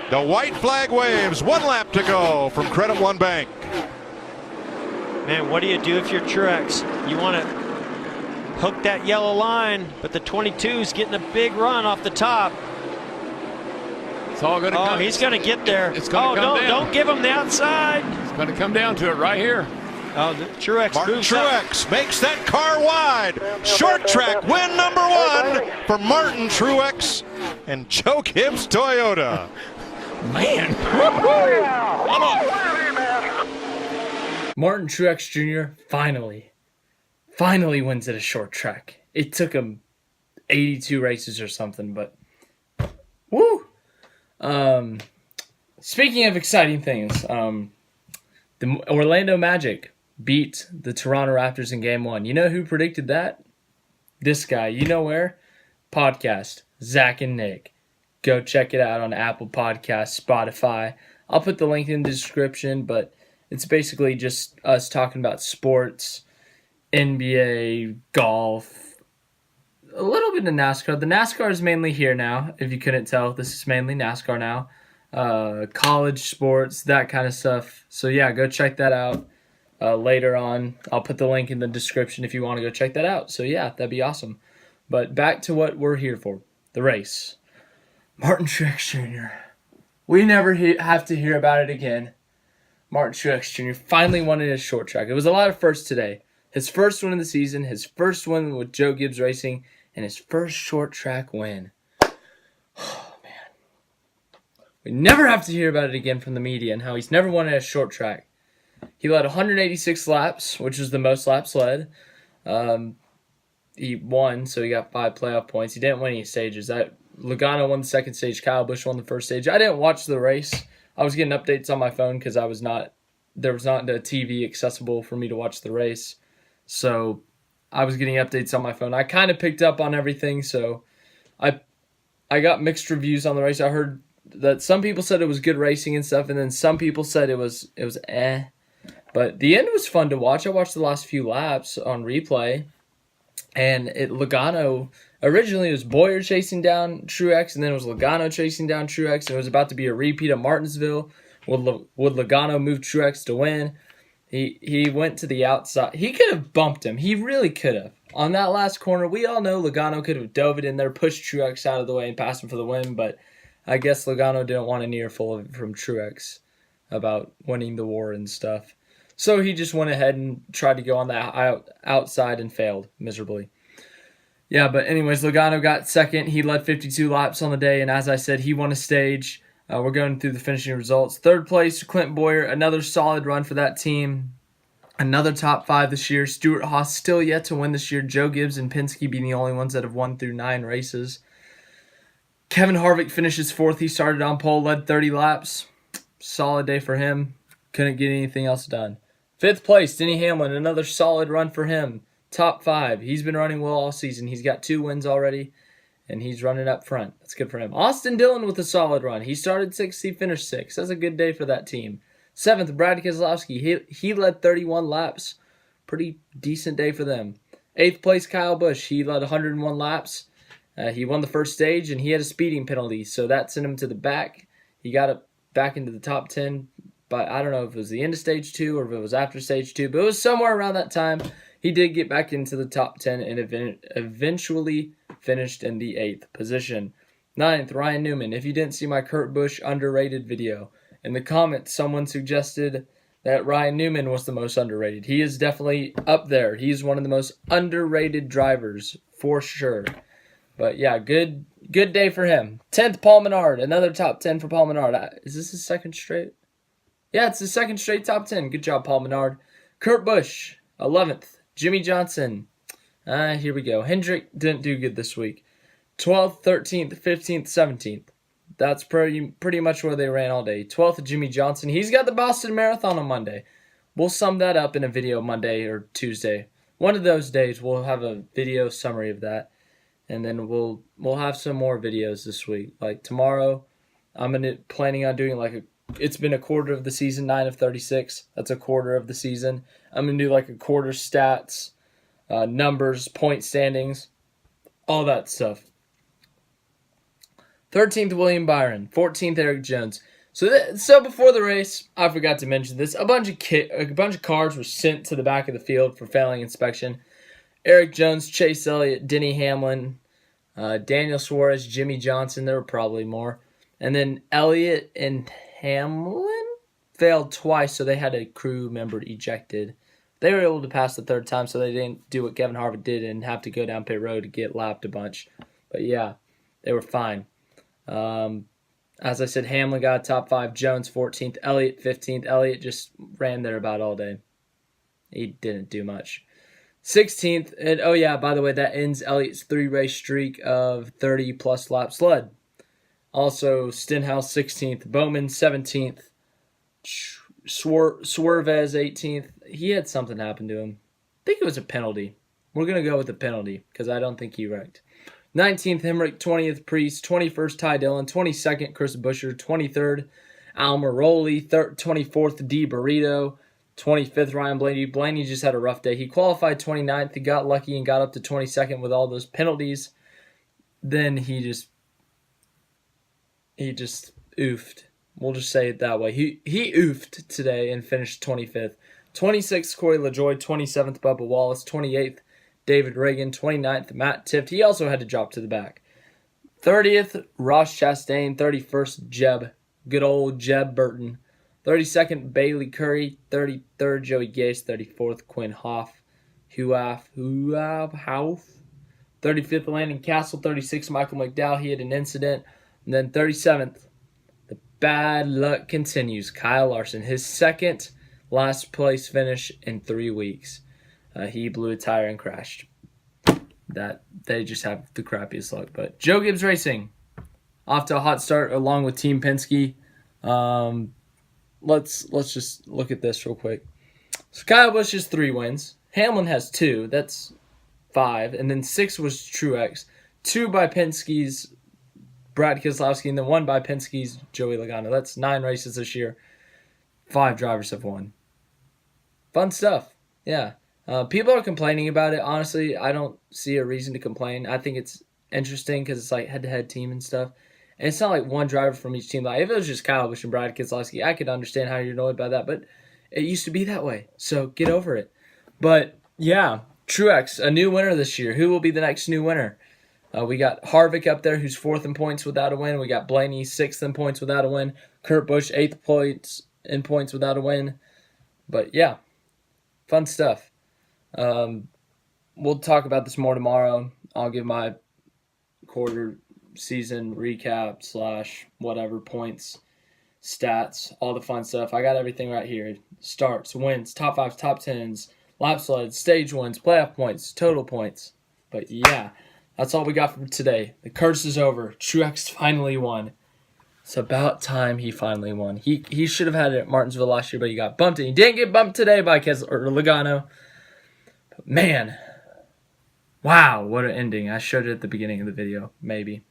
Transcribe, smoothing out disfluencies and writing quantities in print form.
The white flag waves. 1 lap to go from Credit One Bank. Man, what do you do if you're Truex? You want to hook that yellow line, but the 22's getting a big run off the top. It's all going to come. He's going to get there. It's going to come down. Don't give him the outside. It's going to come down to it right here. Truex Martin moves Truex makes that car wide. Short track win number 1 for Martin Truex and Joe Gibbs Toyota. Man. Martin Truex Jr. finally wins at a short track. It took him 82 races or something, but woo! Speaking of exciting things, the Orlando Magic beat the Toronto Raptors in Game 1. You know who predicted that? This guy. You know where? Podcast. Zach and Nick. Go check it out on Apple Podcasts, Spotify. I'll put the link in the description, but it's basically just us talking about sports, NBA, golf, a little bit of NASCAR. The NASCAR is mainly here now, if you couldn't tell. This is mainly NASCAR now. College sports, that kind of stuff. So yeah, go check that out. Later on, I'll put the link in the description if you want to go check that out. So yeah, that'd be awesome. But back to what we're here for, the race. Martin Truex Jr. We never have to hear about it again. Martin Truex Jr. finally won in his short track. It was a lot of firsts today. His first win of the season, his first win with Joe Gibbs Racing, and his first short track win. Oh, man. We never have to hear about it again from the media and how he's never won at a short track. He led 186 laps, which is the most laps led. He won, so he got 5 playoff points. He didn't win any stages. Logano won the second stage. Kyle Busch won the first stage. I didn't watch the race. I was getting updates on my phone because there was not a TV accessible for me to watch the race. So I was getting updates on my phone. I kind of picked up on everything, so I got mixed reviews on the race. I heard that some people said it was good racing and stuff, and then some people said it was eh. But the end was fun to watch. I watched the last few laps on replay, and Logano, originally it was Boyer chasing down Truex, and then it was Logano chasing down Truex, and it was about to be a repeat of Martinsville. Would Logano move Truex to win? He went to the outside. He could have bumped him. He really could have. On that last corner, we all know Logano could have dove it in there, pushed Truex out of the way, and passed him for the win, but I guess Logano didn't want an earful from Truex about winning the war and stuff. So he just went ahead and tried to go on the outside and failed miserably. Yeah, but anyways, Logano got second. He led 52 laps on the day, and as I said, he won a stage. We're going through the finishing results. Third place, Clint Boyer, another solid run for that team. Another top 5 this year. Stuart Haas still yet to win this year. Joe Gibbs and Penske being the only ones that have won through 9 races. Kevin Harvick finishes 4th. He started on pole, led 30 laps. Solid day for him. Couldn't get anything else done. 5th place, Denny Hamlin, another solid run for him. Top 5. He's been running well all season. He's got 2 wins already, and he's running up front. That's good for him. Austin Dillon with a solid run. He started 6th, he finished 6th. That's a good day for that team. 7th, Brad Keselowski. He led 31 laps. Pretty decent day for them. 8th place, Kyle Busch. He led 101 laps. He won the first stage, and he had a speeding penalty, so that sent him to the back. He got it back into the top 10. But I don't know if it was the end of stage 2 or if it was after stage 2, but it was somewhere around that time. He did get back into the top 10 and eventually finished in the 8th position. 9th, Ryan Newman. If you didn't see my Kurt Busch underrated video, in the comments someone suggested that Ryan Newman was the most underrated. He is definitely up there. He's one of the most underrated drivers for sure. But yeah, good day for him. 10th, Paul Menard. Another top 10 for Paul Menard. Is this his second straight? Yeah, it's the second straight top 10. Good job, Paul Menard. Kurt Busch, 11th. Jimmy Johnson. Here we go. Hendrick didn't do good this week. 12th, 13th, 15th, 17th. That's pretty much where they ran all day. 12th, Jimmy Johnson. He's got the Boston Marathon on Monday. We'll sum that up in a video Monday or Tuesday. One of those days we'll have a video summary of that. And then we'll have some more videos this week. Like tomorrow, I'm planning on doing it's been a quarter of the season, 9 of 36. That's a quarter of the season. I'm going to do like a quarter stats, numbers, point standings, all that stuff. 13th, William Byron. 14th, Eric Jones. So before the race, I forgot to mention this. A bunch of cars were sent to the back of the field for failing inspection. Eric Jones, Chase Elliott, Denny Hamlin, Daniel Suarez, Jimmy Johnson. There were probably more. And then Elliott and Hamlin failed twice, so they had a crew member ejected. They were able to pass the third time, so they didn't do what Kevin Harvick did and have to go down pit road to get lapped a bunch. But yeah, they were fine. As I said, Hamlin got top 5, Jones 14th, Elliott 15th. Elliott just ran there about all day. He didn't do much. 16th, and oh yeah, by the way, that ends Elliott's 3-race streak of 30-plus lap sled. Also, Stenhouse 16th, Bowman 17th, Swervez 18th. He had something happen to him. I think it was a penalty. We're going to go with the penalty because I don't think he wrecked. 19th, Hemrick, 20th, Priest, 21st, Ty Dillon, 22nd, Chris Buescher, 23rd, Almiroli, 24th, D. Burrito, 25th, Ryan Blaney. Blaney just had a rough day. He qualified 29th. He got lucky and got up to 22nd with all those penalties. Then he just oofed. We'll just say it that way. He oofed today and finished 25th. 26th, Corey LaJoie. 27th, Bubba Wallace. 28th, David Reagan. 29th, Matt Tifft. He also had to drop to the back. 30th, Ross Chastain. 31st, Jeb. Good old Jeb Burton. 32nd, Bailey Curry. 33rd, Joey Gase. 34th, Quinn Hoff. Huaf. 35th, Landon Castle. 36th, Michael McDowell. He had an incident. And then 37th, the bad luck continues. Kyle Larson, his second last place finish in 3 weeks. He blew a tire and crashed. That they just have the crappiest luck. But Joe Gibbs Racing, off to a hot start along with Team Penske. Let's just look at this real quick. So Kyle Busch has 3 wins. Hamlin has 2. That's 5. And then 6 was Truex. 2 by Penske's Brad Keselowski, and then 1 by Penske's Joey Logano. That's 9 races this year. 5 drivers have won. Fun stuff. Yeah. People are complaining about it. Honestly, I don't see a reason to complain. I think it's interesting because it's like head-to-head team and stuff. And it's not like one driver from each team. Like if it was just Kyle Busch and Brad Keselowski, I could understand how you're annoyed by that. But it used to be that way. So get over it. But yeah, Truex, a new winner this year. Who will be the next new winner? We got Harvick up there, who's 4th in points without a win. We got Blaney, 6th in points without a win. Kurt Busch, 8th in points without a win. But yeah, fun stuff. We'll talk about this more tomorrow. I'll give my quarter season recap / whatever points, stats, all the fun stuff. I got everything right here. Starts, wins, top 5s, top 10s, lap sleds, stage wins, playoff points, total points. But yeah. That's all we got for today. The curse is over. Truex finally won. It's about time he finally won. He should have had it at Martinsville last year, but he got bumped. And he didn't get bumped today by Logano. But man, wow, what an ending. I showed it at the beginning of the video. Maybe.